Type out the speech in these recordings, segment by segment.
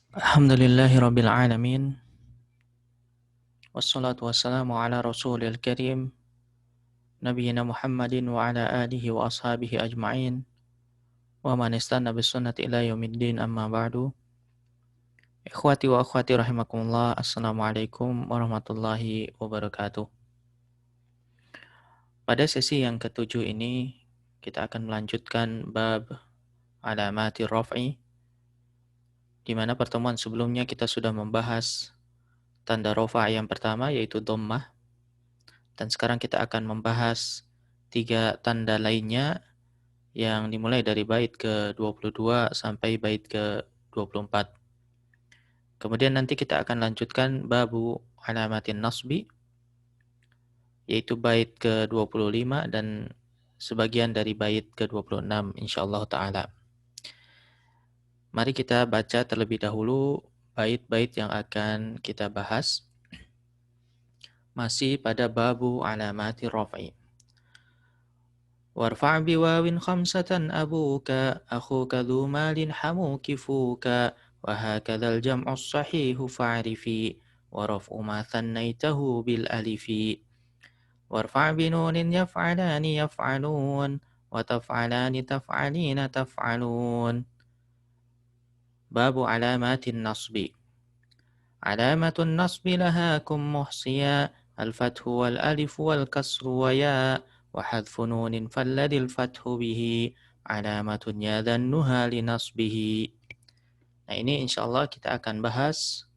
Alhamdulillahirabbil alamin. Wassalatu wassalamu ala rasulil karim nabiyina Muhammadin wa ala alihi wa ashabihi ajma'in wa man istanna bisunnati ila yaumiddin amma ba'du. Ikhwati wa akhwati rahimakumullah. Assalamualaikum warahmatullahi wabarakatuh. Pada sesi yang ketujuh ini kita akan melanjutkan bab alamati raf'i, di mana pertemuan sebelumnya kita sudah membahas tanda rafa' yang pertama yaitu dhammah. Dan sekarang kita akan membahas tiga tanda lainnya yang dimulai dari bait ke-22 sampai bait ke-24. Kemudian nanti kita akan lanjutkan babu alamatin nasbi, yaitu bait ke-25 dan sebagian dari bait ke-26 insyaallah ta'ala. Mari kita baca terlebih dahulu bait-bait yang akan kita bahas. Masih pada babu alamati raf'i. وارفع بواو خمسة أبوك أخوك ذو مال حموك فوك وهكذا الجمع الصحيح فاعرفي ورفع ما ثنيته بالألف وارفع بنون يفعلان يفعلون وتفعلان تفعلين تفعلون. باب علامات النصب. علامة النصب لها كن محصيا الفتح والألف والكسر وياء وحذف نون فالذي الفتح به علامة يذنها لنصبه. Nah, ini insyaallah kita akan bahas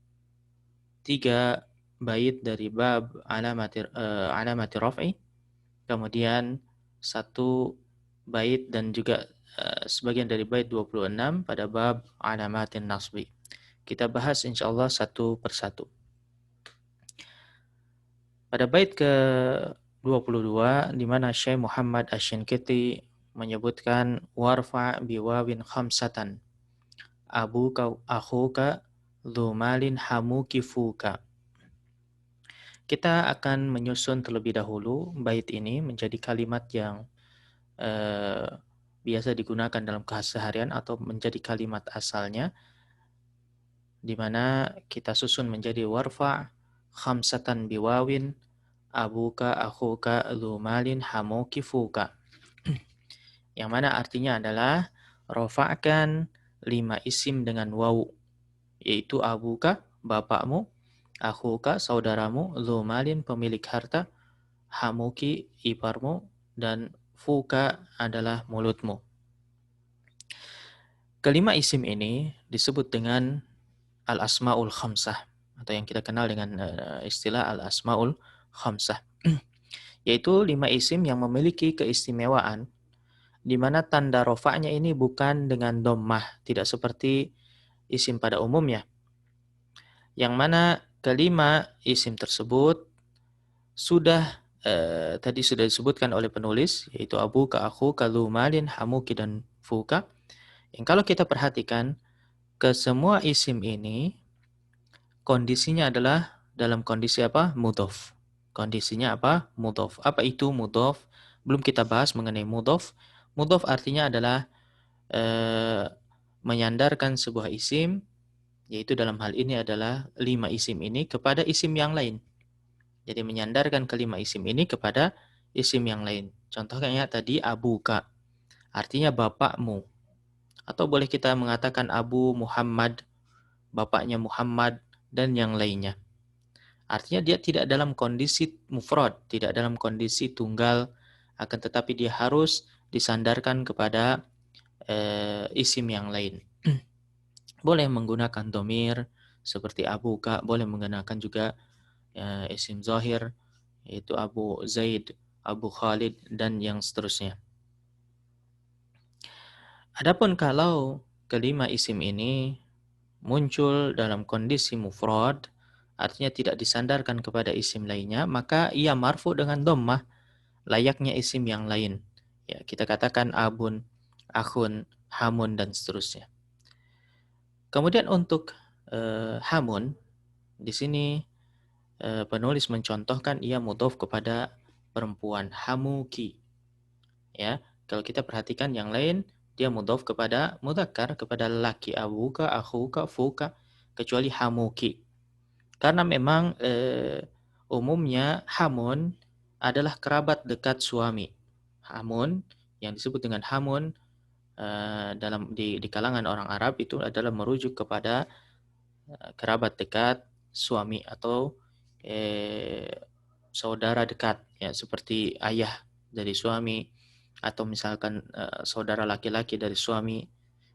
tiga bait dari bab alamati raf'i, kemudian satu bait dan juga sebagian dari bait 26 pada bab alamatin nasbi. Kita bahas insyaallah satu persatu. Pada bait ke-22 di mana Syekh Muhammad Asy-Syinkiti menyebutkan warfa biwawin khamsatan abuka akhuka dzu malin hamuki fuka. Kita akan menyusun terlebih dahulu bait ini menjadi kalimat yang biasa digunakan dalam keseharian atau menjadi kalimat asalnya, di mana kita susun menjadi warfa khamsatan biwawin abuka akhuka dzu malin hamuki fuka. Yang mana artinya adalah rofa'kan 5 isim dengan waw, yaitu abuka bapakmu, akhuka saudaramu, dzu malin pemilik harta, hamuki iparmu, dan fuka adalah mulutmu. Kelima isim ini disebut dengan al-asmaul khamsah atau yang kita kenal dengan istilah al-asmaul khamsah. Yaitu 5 isim yang memiliki keistimewaan di mana tanda rofa'nya ini bukan dengan dhammah, tidak seperti isim pada umumnya. Yang mana kelima isim tersebut sudah tadi sudah disebutkan oleh penulis, yaitu abuka, akhuka, dzu malin, hamuki, dan fuka. Yang kalau kita perhatikan ke semua isim ini kondisinya adalah dalam kondisi apa? Mudhof. Kondisinya apa? Mudhof. Apa itu mudhof? Belum kita bahas mengenai mudhof. Mudhof artinya adalah menyandarkan sebuah isim, yaitu dalam hal ini adalah 5 isim ini kepada isim yang lain. Jadi menyandarkan kelima isim ini kepada isim yang lain. Contohnya tadi abuka, artinya bapakmu. Atau boleh kita mengatakan Abu Muhammad, bapaknya Muhammad, dan yang lainnya. Artinya dia tidak dalam kondisi mufrad, tidak dalam kondisi tunggal, akan tetapi dia harus disandarkan kepada isim yang lain. Boleh menggunakan domir seperti abuka, boleh menggunakan juga isim zahir yaitu Abu Zaid, Abu Khalid, dan yang seterusnya. Adapun kalau kelima isim ini muncul dalam kondisi mufrad, artinya tidak disandarkan kepada isim lainnya, maka ia marfu dengan dhammah layaknya isim yang lain. Ya, kita katakan abun, akhun, hamun, dan seterusnya. Kemudian untuk hamun, di sini penulis mencontohkan ia mudhof kepada perempuan, hamuki. Ya, kalau kita perhatikan yang lain dia mudhof kepada mudzakkar, kepada laki, abuka, akhuka, fuka. kecuali hamuki. Karena memang umumnya hamun adalah kerabat dekat suami. Hamun yang disebut dengan hamun di kalangan orang Arab itu adalah merujuk kepada kerabat dekat suami atau eh, saudara dekat, ya, seperti ayah dari suami atau misalkan saudara laki-laki dari suami.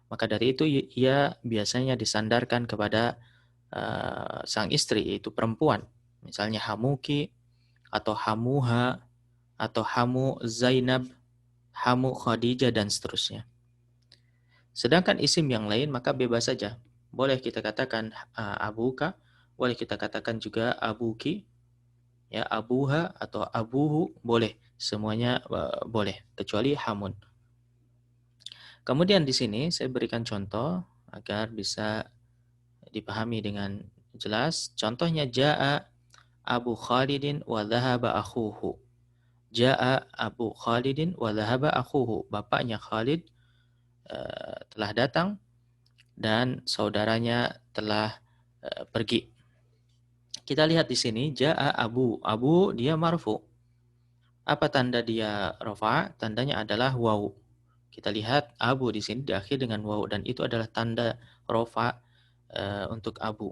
Maka dari itu ia biasanya disandarkan kepada sang istri, yaitu perempuan. Misalnya Hamuki atau Hamuha atau Hamu Zainab, Hamu Khadijah dan seterusnya. Sedangkan isim yang lain maka bebas saja. Boleh kita katakan abuka, boleh kita katakan juga abuki, ya, abuha atau abuhu, boleh. Semuanya boleh kecuali hamun. Kemudian di sini saya berikan contoh agar bisa dipahami dengan jelas. Contohnya Ja'a Abu Khalidin wa dhahaba akhuhu. Ja'a Abu Khalidin wa dhahaba akhuhu. Bapaknya Khalid telah datang dan saudaranya telah pergi. Kita lihat di sini Ja'a Abu. Abu dia marfu. Apa tanda dia rafa? Tandanya adalah waw. Kita lihat Abu di sini diakhiri dengan waw dan itu adalah tanda rafa untuk Abu.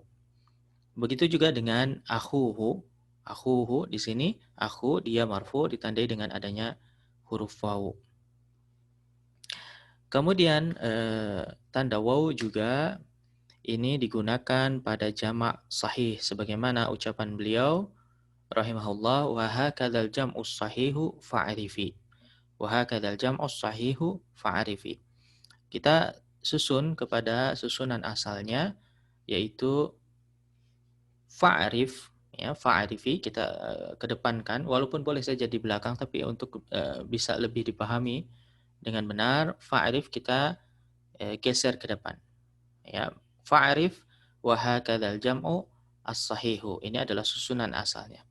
Begitu juga dengan akhuhu. Akhuhu di sini akhu dia marfu ditandai dengan adanya huruf waw. Kemudian tanda waw juga ini digunakan pada jamak sahih sebagaimana ucapan beliau rahimahullah wa hakadzal jam'us sahihu fa'rifi. Wa hakadzal jam'us sahihu fa'rifi. Kita susun kepada susunan asalnya yaitu fa'rif, ya, fa'rifi kita kedepankan walaupun boleh saja di belakang tapi untuk bisa lebih dipahami dengan benar fa'rif kita geser ke depan, ya. Fa'rif wa hakadzal jam'u as-sahihu. Ini adalah susunan asalnya.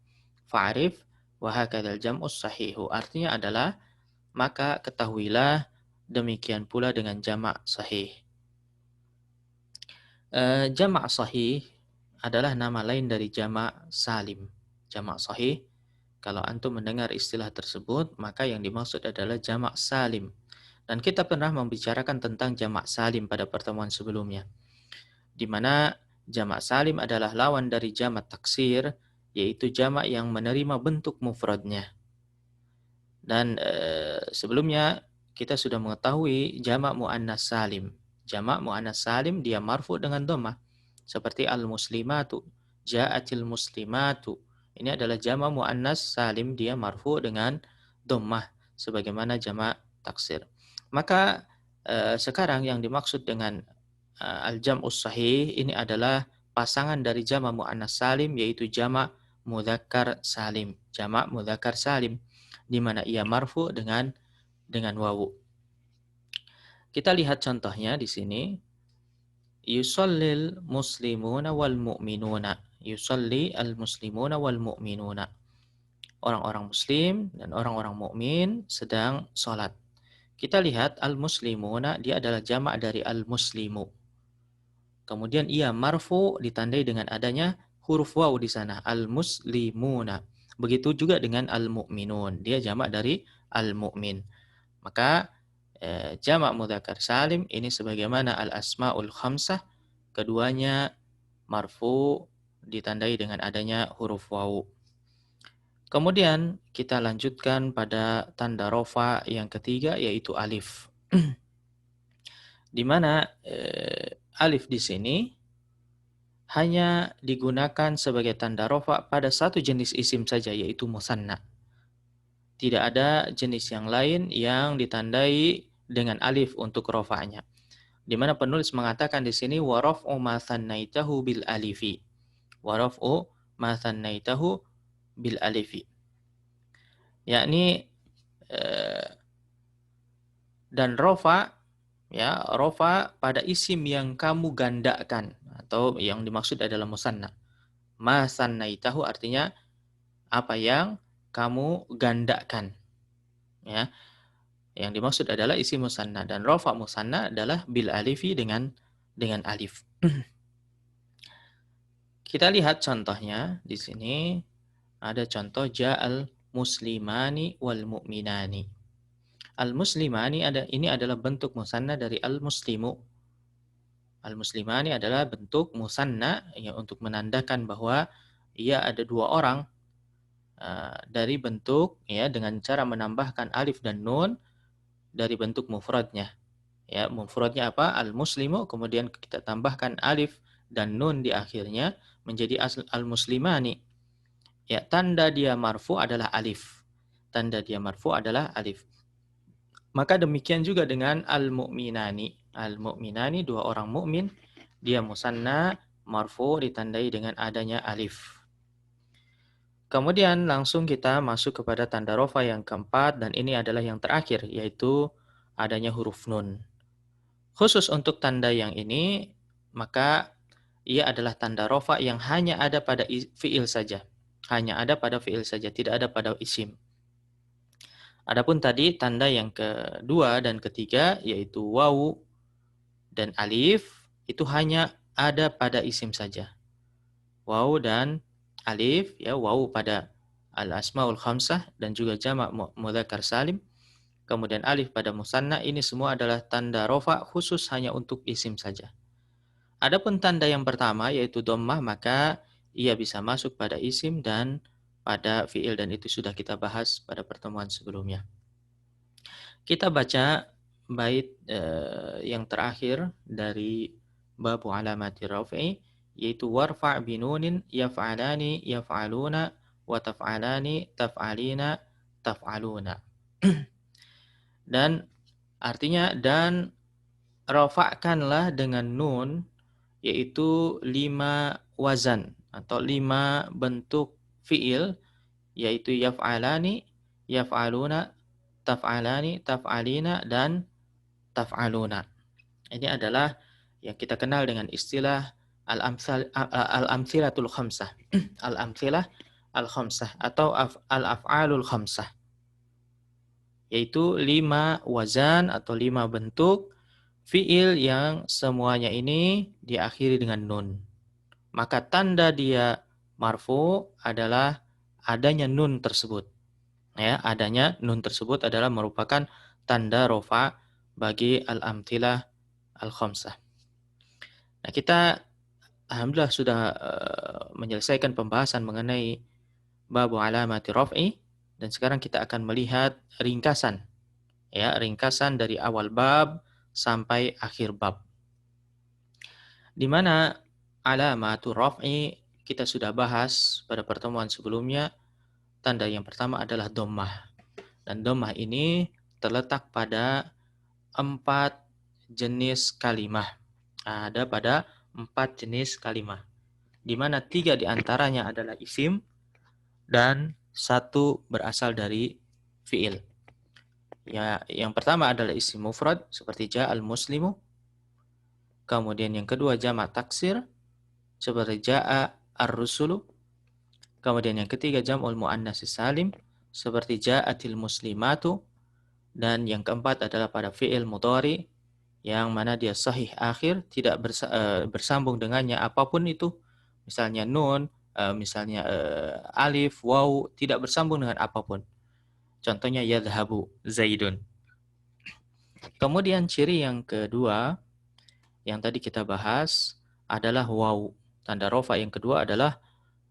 Fa'rif wa hakadzal jam'u as-sahihu. Artinya adalah maka ketahuilah demikian pula dengan jamak sahih. Jamak sahih adalah nama lain dari jamak salim. Jamak sahih, kalau antum mendengar istilah tersebut, maka yang dimaksud adalah jamak salim. Dan kita pernah membicarakan tentang jamak salim pada pertemuan sebelumnya, di mana jamak salim adalah lawan dari jamak taksir, yaitu jamak yang menerima bentuk mufradnya. Dan sebelumnya kita sudah mengetahui jamak muannas salim. Jamak muannas salim dia marfu dengan dhammah. Seperti al-muslimatu, ja'atil muslimatu. Ini adalah jamak muannas salim dia marfu dengan dhammah sebagaimana jamak taksir. Maka sekarang yang dimaksud dengan al-jam'us sahih ini adalah pasangan dari jamak muannas salim yaitu jamak mudzakkar salim. Jamak mudzakkar salim di mana ia marfu dengan wawu. Kita lihat contohnya di sini. Yusallil muslimuna wal mu'minuna. Yusalli al muslimuna wal mu'minuna. Orang-orang muslim dan orang-orang mukmin sedang sholat. Kita lihat al muslimuna dia adalah jamak dari al muslimu. Kemudian ia marfu ditandai dengan adanya huruf waw di sana, al muslimuna. Begitu juga dengan al mu'minun, dia jamak dari al mu'min. Maka jamak mudzakkar salim ini sebagaimana al asmaul khamsah, keduanya marfu ditandai dengan adanya huruf waw. Kemudian kita lanjutkan pada tanda rofa yang ketiga yaitu alif. Di mana alif di sini hanya digunakan sebagai tanda rofa pada satu jenis isim saja yaitu musanna. Tidak ada jenis yang lain yang ditandai dengan alif untuk rofa'nya. Di mana penulis mengatakan di sini wa raf'u ma tsannaitahu bil alifi. Wa raf'u ma tsannaitahu bil alifi. Yakni dan rofa, ya, rofa pada isim yang kamu gandakan atau yang dimaksud adalah musanna. Ma sannaitahu artinya apa yang kamu gandakan, ya. Yang dimaksud adalah isim musanna dan rofa musanna adalah bil alifi dengan alif. Kita lihat contohnya di sini ada contoh ja'al muslimani wal mu'minani. Al muslimani ini adalah bentuk musanna dari al muslimu. Al muslimani adalah bentuk musanna ya untuk menandakan bahwa ia ada dua orang dari bentuk ya dengan cara menambahkan alif dan nun dari bentuk mufradnya. Ya, mufradnya apa? Al muslimu, kemudian kita tambahkan alif dan nun di akhirnya menjadi al muslimani. Ya, tanda dia marfu adalah alif. Tanda dia marfu adalah alif. Maka demikian juga dengan al-mu'minani. Al-mu'minani, dua orang mukmin, dia musanna, marfu ditandai dengan adanya alif. Kemudian langsung kita masuk kepada tanda rofa yang keempat, dan ini adalah yang terakhir, yaitu adanya huruf nun. Khusus untuk tanda yang ini, maka ia adalah tanda rofa yang hanya ada pada fi'il saja. Hanya ada pada fi'il saja, tidak ada pada isim. Adapun tadi tanda yang kedua dan ketiga yaitu wawu dan alif itu hanya ada pada isim saja. Wawu dan alif ya, wawu pada al-asmaul khamsah dan juga jamak mudzakkar salim. Kemudian alif pada musanna, ini semua adalah tanda rofa khusus hanya untuk isim saja. Adapun tanda yang pertama yaitu dhammah, maka ia bisa masuk pada isim dan pada fiil, dan itu sudah kita bahas pada pertemuan sebelumnya. Kita baca bait yang terakhir dari bab alamati raf'i, yaitu warfa' binunin yaf'alani yaf'aluna wa taf'alani taf'alina taf'aluna. Dan artinya, dan rafa'kanlah dengan nun, yaitu 5 wazan atau 5 bentuk fiil, yaitu yaf'alani, yaf'aluna, taf'alani, taf'alina, dan taf'aluna. Ini adalah yang kita kenal dengan istilah al-amthilatul khamsah. Al-amthilah al-khamsah atau al-af'alul khamsah. Yaitu 5 wazan atau 5 bentuk fiil yang semuanya ini diakhiri dengan nun. Maka tanda dia marfu adalah adanya nun tersebut. Ya, adanya nun tersebut adalah merupakan tanda rofa bagi al-amthilah al-khamsah. Nah, kita alhamdulillah sudah menyelesaikan pembahasan mengenai bab alamati raf'i, dan sekarang kita akan melihat ringkasan. Ya, ringkasan dari awal bab sampai akhir bab. Di mana alamatu raf'i kita sudah bahas pada pertemuan sebelumnya. Tanda yang pertama adalah dhammah. Dan dhammah ini terletak pada 4 jenis kalimah. Ada pada 4 jenis kalimah, di mana 3 diantaranya adalah isim dan 1 berasal dari fiil. Ya, yang pertama adalah isim mufrad seperti ja'al muslimu. Kemudian yang kedua jamak taksir seperti ja'a ar-rusulu. Kemudian yang ketiga jam'ul muannats salim seperti ja'atil muslimatu. Dan yang keempat adalah pada fiil mudhari yang mana dia sahih akhir, tidak bersambung dengannya apapun itu. Misalnya nun, misalnya alif, waw, tidak bersambung dengan apapun. Contohnya yadhhabu zaidun. Kemudian ciri yang kedua yang tadi kita bahas adalah waw. Tanda rofa yang kedua adalah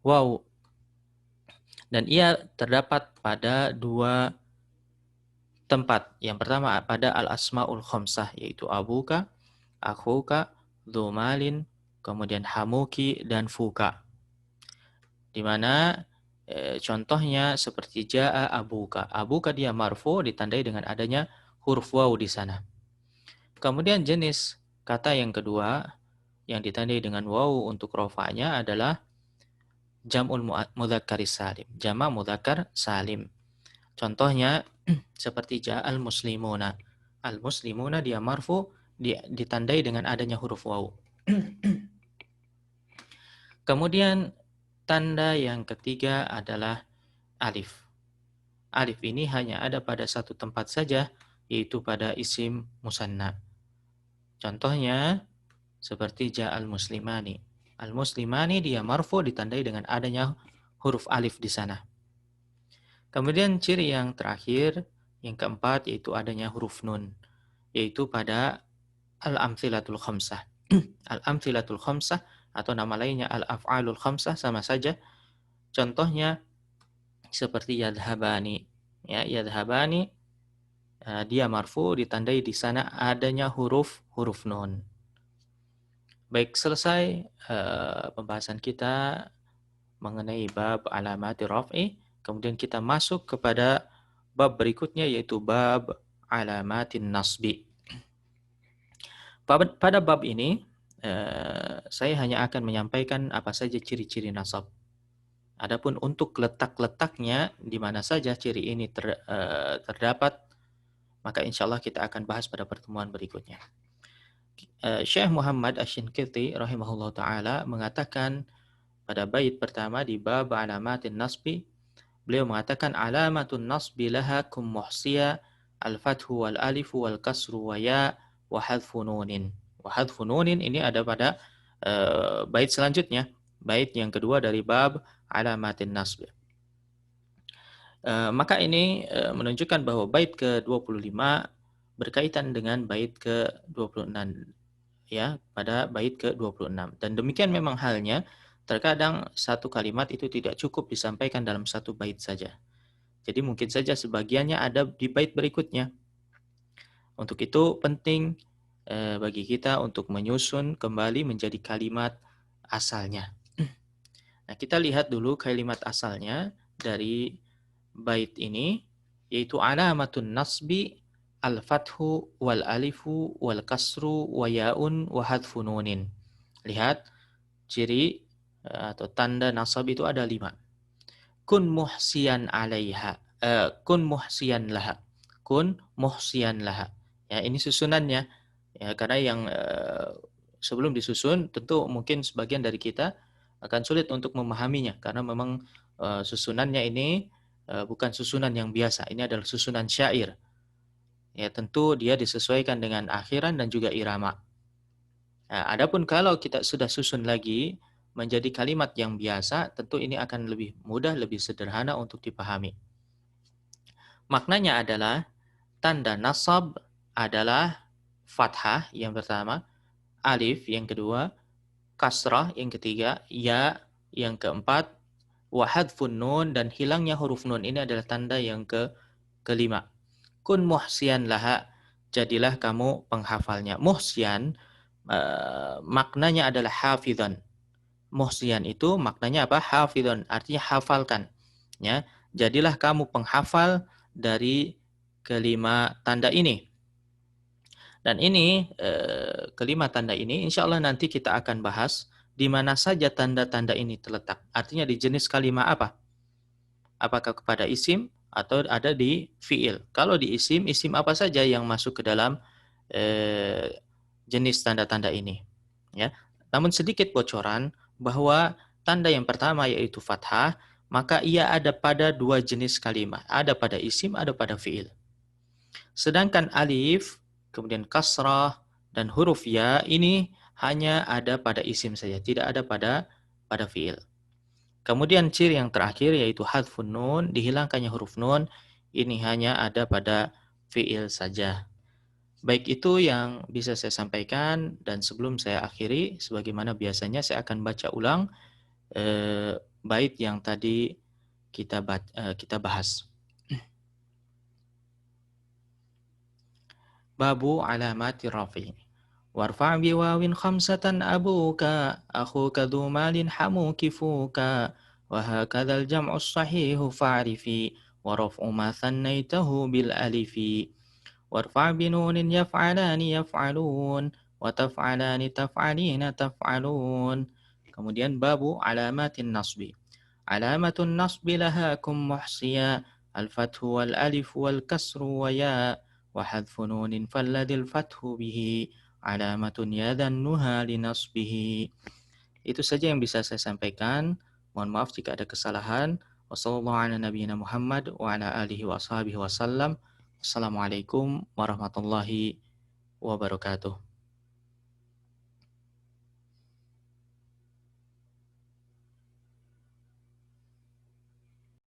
waw. Dan ia terdapat pada 2 tempat. Yang pertama pada al-asmaul khamsah, yaitu abuka, akhuka, dzumalin, kemudian hamuki, dan fuka. Di mana contohnya seperti jaa abuka. Abuka dia marfu ditandai dengan adanya huruf waw di sana. Kemudian jenis kata yang kedua yang ditandai dengan waw untuk rofa'nya adalah jam'ul mudzakkar salim. Jamak mudzakkar salim. Contohnya seperti ja'al muslimuna. Al-muslimuna dia marfu ditandai dengan adanya huruf waw. Kemudian tanda yang ketiga adalah alif. Alif ini hanya ada pada 1 tempat saja, yaitu pada isim musanna. Contohnya seperti ja'al muslimani. Al-muslimani dia marfu ditandai dengan adanya huruf alif di sana. Kemudian ciri yang terakhir, yang keempat, yaitu adanya huruf nun, yaitu pada al-amthilatul khamsah. Al-amthilatul khamsah atau nama lainnya al-af'alul khamsah sama saja. Contohnya seperti yadhabani. Ya, yadhabani dia marfu ditandai di sana adanya huruf nun. Baik, selesai pembahasan kita mengenai bab alamati raf'i. Kemudian kita masuk kepada bab berikutnya yaitu bab alamatin nasbi. Pada bab ini saya hanya akan menyampaikan apa saja ciri-ciri nasab. Adapun untuk letak-letaknya di mana saja ciri ini terdapat, maka insya Allah kita akan bahas pada pertemuan berikutnya. Syekh Muhammad Asy-Shinqiti rahimahullah ta'ala mengatakan pada bait pertama di bab alamatin nasbi, beliau mengatakan alamatun nasbi laha kum muhsiya al-fathu wal alifu wal kasru wa ya wa hadfu nunin. Wa hadfu nunin ini ada pada bait selanjutnya, bait yang kedua dari bab alamatin nasbi. Maka ini menunjukkan bahwa bait ke-25 berkaitan dengan bait ke-26 ya, pada bait ke-26. Dan demikian memang halnya, terkadang satu kalimat itu tidak cukup disampaikan dalam satu bait saja. Jadi mungkin saja sebagiannya ada di bait berikutnya. Untuk itu penting bagi kita untuk menyusun kembali menjadi kalimat asalnya. Nah, kita lihat dulu kalimat asalnya dari bait ini, yaitu alamatun nasbi al-fathu wal alifu wal kasru wa yaun wa hadfu nunin. Lihat, ciri atau tanda nasab itu ada 5. Kun muhsiyan alaiha, kun muhsiyan laha, kun muhsiyan laha. Ya, ini susunannya. Ya, karena yang sebelum disusun tentu mungkin sebagian dari kita akan sulit untuk memahaminya karena memang susunannya ini bukan susunan yang biasa. Ini adalah susunan syair. Ya, tentu dia disesuaikan dengan akhiran dan juga irama. Nah, adapun kalau kita sudah susun lagi menjadi kalimat yang biasa, tentu ini akan lebih mudah, lebih sederhana untuk dipahami. Maknanya adalah tanda nasab adalah fathah yang pertama, alif yang kedua, kasrah yang ketiga, ya yang keempat, wa hadfun nun dan hilangnya huruf nun. Ini adalah tanda yang kelima. Kun muhsiyan laha, jadilah kamu penghafalnya. Muhsiyan maknanya adalah hafidhan. Muhsiyan itu maknanya apa? Hafidhan, artinya hafalkan. Ya, jadilah kamu penghafal dari kelima tanda ini. Dan ini kelima tanda ini insya Allah nanti kita akan bahas di mana saja tanda-tanda ini terletak. Artinya di jenis kalimat apa? Apakah kepada isim atau ada di fiil? Kalau di isim, isim apa saja yang masuk ke dalam jenis tanda-tanda ini? Ya. Namun sedikit bocoran bahwa tanda yang pertama yaitu fathah, maka ia ada pada 2 jenis kalimat. Ada pada isim, ada pada fiil. Sedangkan alif, kemudian kasrah, dan huruf ya ini hanya ada pada isim saja, tidak ada pada fiil. Kemudian ciri yang terakhir yaitu hadfun nun, dihilangkannya huruf nun, ini hanya ada pada fiil saja. Baik, itu yang bisa saya sampaikan, dan sebelum saya akhiri, sebagaimana biasanya saya akan baca ulang bait yang tadi kita bahas. Babu alamati rafi. Warfa' biwawin khamsatan abuka, akhuka dhu malin hamuki fuka, wa hakadzal jam'u sahihu fa'rifi, wa raf'u ma thannaytahu bil alifi. Warfa' binunin yaf'alani yaf'alun, wa taf'alani taf'alina taf'alun. Kemudian babu alamatin nasbi. Alamatun nasbi laha kum muhsiya, al-fathu wal alif wal kasru wa ya, wa hadfu nunin falladil fathu bihi, alamatun yadhannuha linasbihi. Itu saja yang bisa saya sampaikan. Mohon maaf jika ada kesalahan. Wassalamualaikum warahmatullahi wabarakatuh.